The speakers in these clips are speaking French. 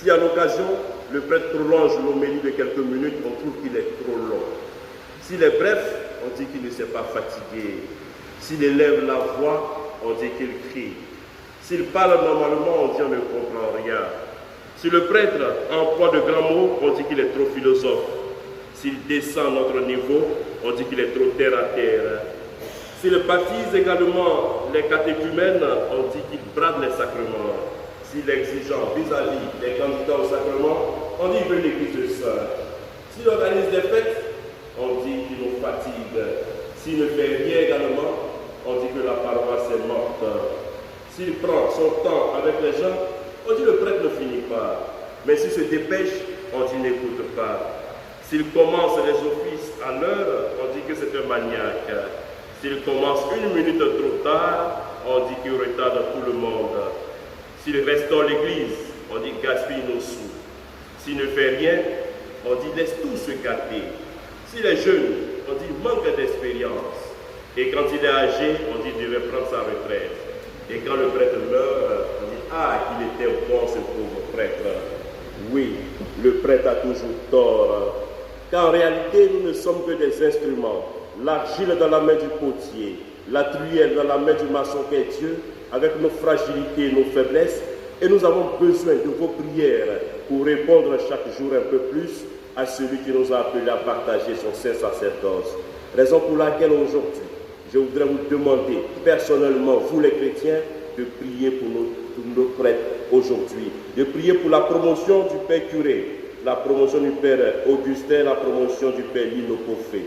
Si à l'occasion, le prêtre prolonge l'homélie de quelques minutes, on trouve qu'il est trop long. S'il est bref, on dit qu'il ne s'est pas fatigué. S'il élève la voix, on dit qu'il crie. S'il parle normalement, on dit qu'on ne comprend rien. Si le prêtre emploie de grands mots, on dit qu'il est trop philosophe. S'il descend à notre niveau, on dit qu'il est trop terre à terre. S'il baptise également les catéchumènes, on dit qu'il brade les sacrements. S'il est exigeant vis-à-vis des candidats au sacrement, on dit qu'il veut l'église de saint. S'il organise des fêtes, on dit qu'il nous fatigue. S'il ne fait rien également, on dit que la paroisse est morte. S'il prend son temps avec les gens, on dit que le prêtre ne finit pas. Mais s'il se dépêche, on dit n'écoute pas. S'il commence les offices à l'heure, on dit que c'est un maniaque. S'il commence une minute trop tard, on dit qu'il retarde tout le monde. S'il restaure l'église, on dit gaspille nos sous. S'il ne fait rien, on dit laisse tout se gâter. S'il est jeune, on dit manque d'expérience. Et quand il est âgé, on dit devait prendre sa retraite. Et quand le prêtre meurt, on dit ah, il était bon ce pauvre prêtre. Oui, le prêtre a toujours tort. Car en réalité, nous ne sommes que des instruments. L'argile dans la main du potier, la truelle dans la main du maçon qu'est Dieu, avec nos fragilités et nos faiblesses, et nous avons besoin de vos prières pour répondre chaque jour un peu plus à celui qui nous a appelés à partager son saint sacerdoce. Raison pour laquelle aujourd'hui, je voudrais vous demander personnellement, vous les chrétiens, de prier pour nos prêtres aujourd'hui, de prier pour la promotion du Père curé, la promotion du Père Augustin, la promotion du Père Lino Poffet.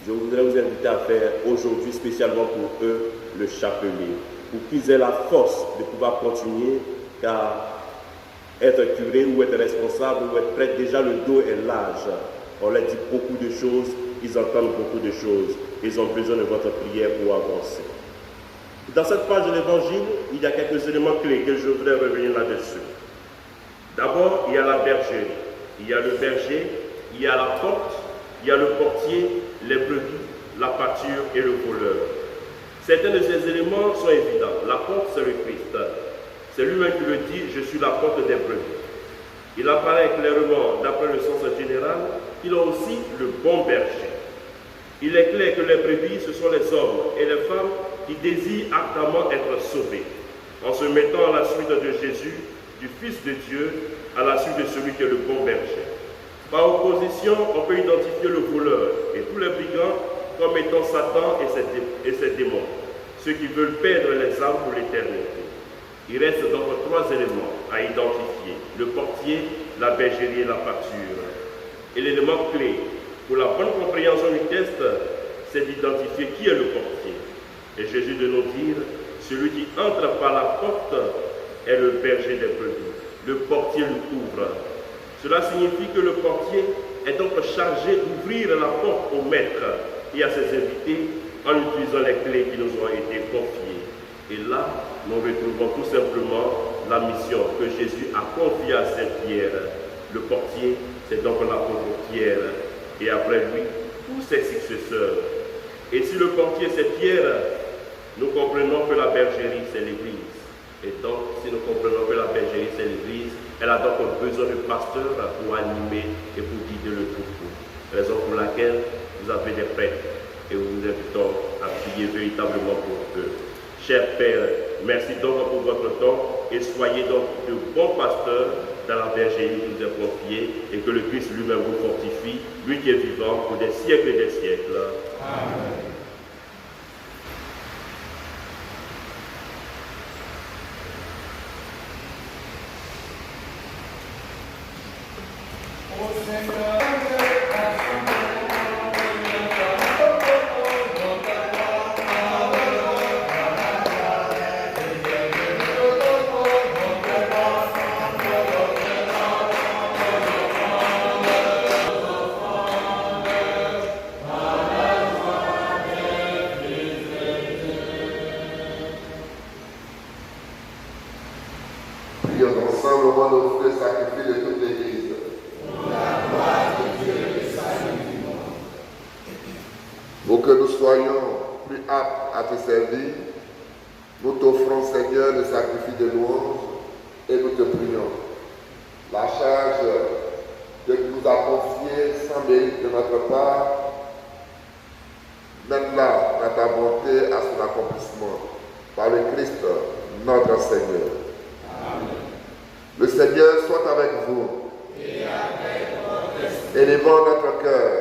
Je voudrais vous inviter à faire aujourd'hui spécialement pour eux le chapelet, pour qu'ils aient la force de pouvoir continuer, car être curé ou être responsable ou être prêtre, déjà le dos est large. On leur dit beaucoup de choses, ils entendent beaucoup de choses, ils ont besoin de votre prière pour avancer. Dans cette page de l'Évangile, il y a quelques éléments clés que je voudrais revenir là-dessus. D'abord, il y a la bergerie, il y a le berger, il y a la porte, il y a le portier, les brebis, la pâture et le voleur. Certains de ces éléments sont évidents. La porte, c'est le Christ. C'est lui-même qui le dit, je suis la porte des brebis. Il apparaît clairement, d'après le sens général, qu'il a aussi le bon berger. Il est clair que les brebis, ce sont les hommes et les femmes qui désirent ardemment être sauvés, en se mettant à la suite de Jésus, du Fils de Dieu, à la suite de celui qui est le bon berger. Par opposition, on peut identifier le voleur et tous les brigands comme étant Satan et ses démons, ceux qui veulent perdre les âmes pour l'éternité. Il reste donc 3 éléments à identifier: le portier, la bergerie et la pâture. Et l'élément clé pour la bonne compréhension du texte, c'est d'identifier qui est le portier. Et Jésus de nous dire: celui qui entre par la porte est le berger des brebis. Le portier le couvre. Cela signifie que le portier est donc chargé d'ouvrir la porte au maître et à ses invités en utilisant les clés qui nous ont été confiées. Et là, nous retrouvons tout simplement la mission que Jésus a confiée à Saint-Pierre. Le portier, c'est donc l'apôtre Pierre, et après lui, tous ses successeurs. Et si le portier, c'est Pierre, nous comprenons que la bergerie, c'est l'Église. Et donc, si nous comprenons que la bergerie, c'est l'Église, elle a donc besoin de pasteurs pour animer et pour guider le troupeau. Raison pour laquelle vous avez des prêtres et nous vous invitons à prier véritablement pour eux. Cher Père, merci donc pour votre temps et soyez donc de bons pasteurs dans la bergerie qui nous est confiée et que le Christ lui-même vous fortifie, lui qui est vivant pour des siècles et des siècles. Amen. Pour que nous soyons plus aptes à te servir, nous t'offrons, Seigneur, le sacrifice de louange et nous te prions. La charge que tu nous as confiée sans mérite de notre part, mène-la dans ta bonté à son accomplissement, par le Christ, notre Seigneur. Amen. Le Seigneur soit avec vous. Et avec votre esprit. Élevons notre cœur.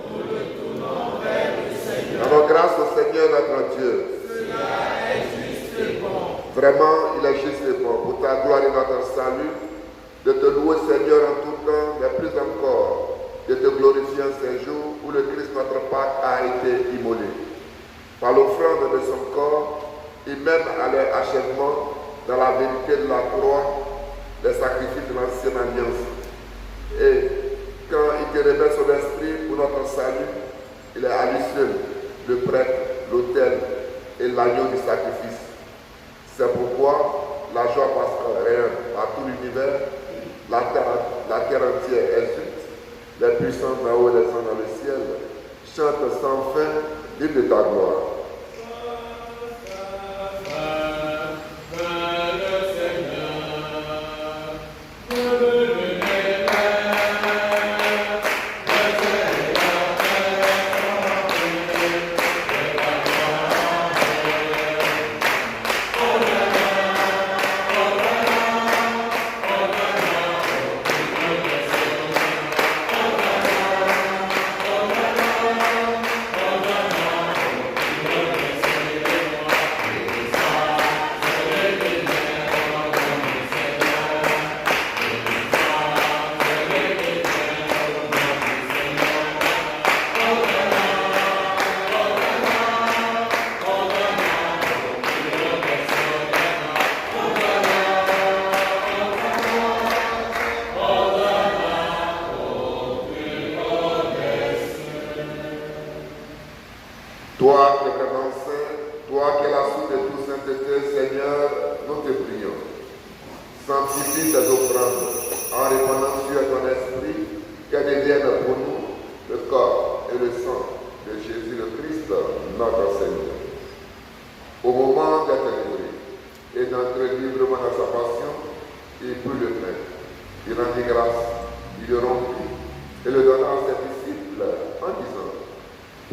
Nous le tournons vers le Seigneur. Rendons grâce au Seigneur notre Dieu. Cela est juste et bon. Vraiment, il est juste et bon. Pour ta gloire et notre salut, de te louer, Seigneur, en tout temps, mais plus encore, de te glorifier en ces jours où le Christ, notre Pâque, a été immolé. Par l'offrande de son corps, et même à leur achèvement, dans la vérité de la croix, les sacrifices de l'ancienne alliance. Et quand il te révèle son esprit pour notre salut, il est à lui seul, le prêtre, l'autel et l'agneau du sacrifice. C'est pourquoi la joie pascale règne à tout l'univers, la terre entière exulte, les puissants d'en haut et les gens dans le ciel chantent sans fin l'hymne de ta gloire. Toi qui es vraiment saint, toi qui es la source de toute sainteté, Seigneur, nous te prions. Sanctifie ces offrandes en répandant sur ton esprit qu'elles deviennent pour nous le corps et le sang de Jésus le Christ, notre Seigneur. Au moment d'être livré et d'entrer librement dans sa passion, il prit le pain, il rendit grâce, il le rompit et le donna à ses disciples en disant: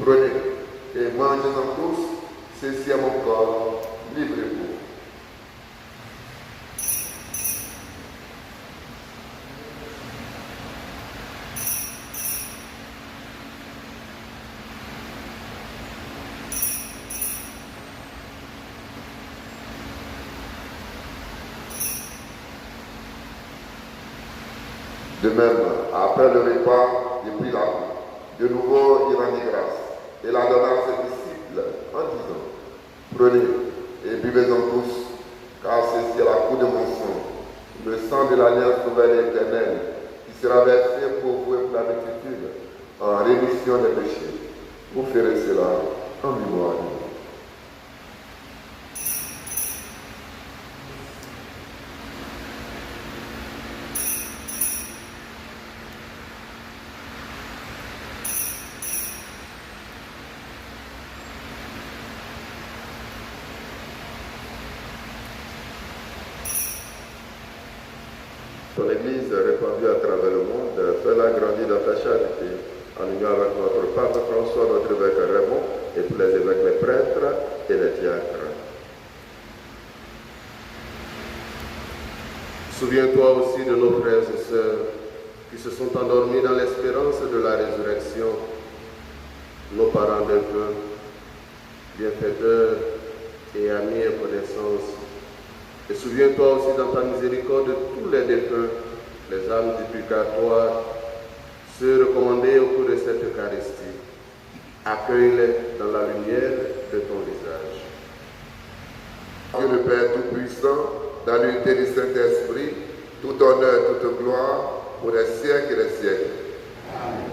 prenez et mangez-en tous, ceci est mon corps, livrez-vous. De même, après le repas, il prit la coupe. De nouveau, il rendit grâce et la donna à ses disciples en disant, prenez et buvez-en tous, car ceci est la coupe de mon sang, le sang de l'alliance nouvelle et éternelle, qui sera versé pour vous et pour la multitude, en rémission des péchés. Vous ferez cela en mémoire de moi. Ton Église répandue à travers le monde, fais-la grandir dans ta charité, en union avec notre Pape François, notre évêque Raymond, et tous les évêques, les prêtres et les diacres. Souviens-toi aussi de nos frères et sœurs qui se sont endormis dans l'espérance de la résurrection, nos parents défunts, bienfaiteurs et amis et connaissances. Et souviens-toi aussi dans ta miséricorde de tous les défunts, les âmes du purgatoire, ceux recommandés au cours de cette Eucharistie. Accueille-les dans la lumière de ton visage. Dieu le Père Tout-Puissant, dans l'unité du Saint-Esprit, tout honneur, toute gloire, pour les siècles et les siècles. Amen.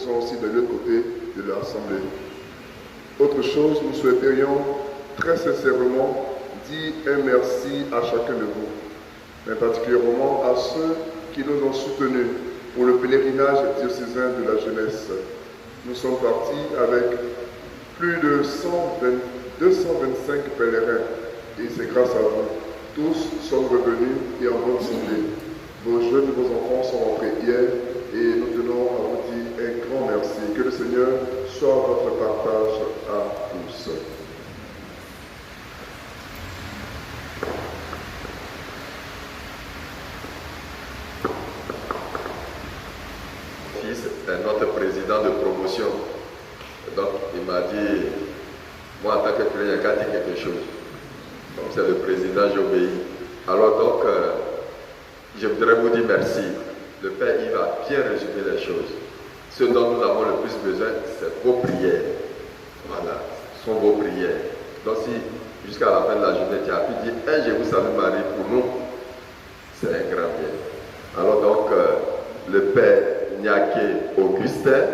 sont aussi de l'autre côté de l'Assemblée. Autre chose, nous souhaiterions très sincèrement dire un merci à chacun de vous, mais particulièrement à ceux qui nous ont soutenus pour le pèlerinage diocésain de la jeunesse. Nous sommes partis avec plus de 225 pèlerins et c'est grâce à vous. Tous sont revenus et en bonne santé. Vos jeunes, vos enfants sont rentrés hier et nous tenons à vous dire un grand merci. Que le Seigneur soit votre partage à tous. Est notre président de promotion. Donc il m'a dit, moi en tant que chrétien, il y a qu'à dire quelque chose. Donc c'est le président, j'obéis. Alors donc, je voudrais vous dire merci. Le Père, il va bien résumer les choses. Ce dont nous avons le plus besoin, c'est vos prières. Voilà, ce sont vos prières. Donc si jusqu'à la fin de la journée, tu as pu dire, je vous salue Marie pour nous, c'est un grand bien. Alors donc, le Père Niaké Augustin,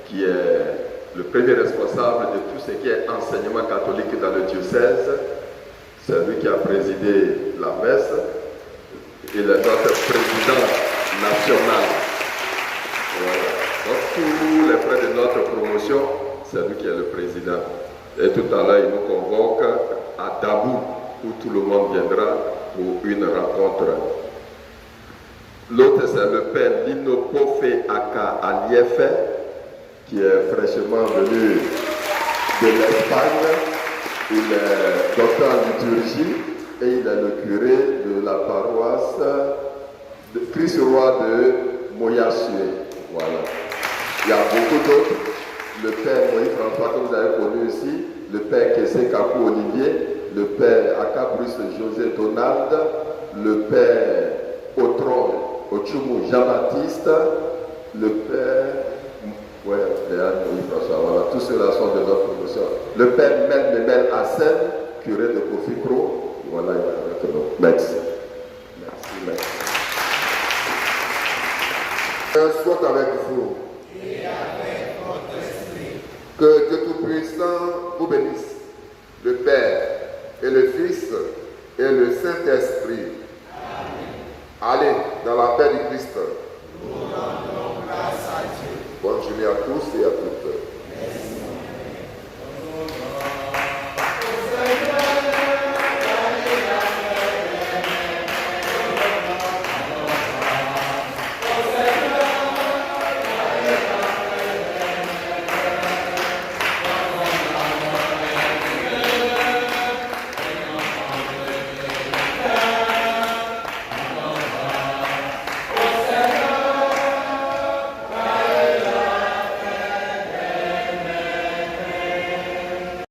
qui est le premier responsable de tout ce qui est enseignement catholique dans le diocèse, c'est lui qui a présidé la messe. Il est notre président national. Voilà. Donc tous les frais de notre promotion, c'est lui qui est le président. Et tout à l'heure, il nous convoque à Dabou, où tout le monde viendra pour une rencontre. L'autre, c'est le père Lino Pofé Aka Aliefe, qui est fraîchement venu de l'Espagne. Il est docteur en liturgie et il est le curé de la paroisse de Christ-Roi de Moyassue. Voilà. Il y a beaucoup d'autres. Le père Moïse François, que vous avez connu ici, le père Kessé Kakou Olivier, le père Akabrus José Donald, le père Otron Ochumu Jean-Baptiste, le père, François, voilà, tous ceux-là sont de notre promotion. Le père Mel Hassen, curé de Kofi Pro, voilà, il est avec nous. Merci. Merci. Soit avec vous. Et avec votre esprit. Que Dieu Tout-Puissant vous bénisse, le Père et le Fils et le Saint-Esprit. Amen. Allez, dans la paix du Christ. Nous rendons grâce à Dieu. Bonne journée à tous et à toutes. Merci.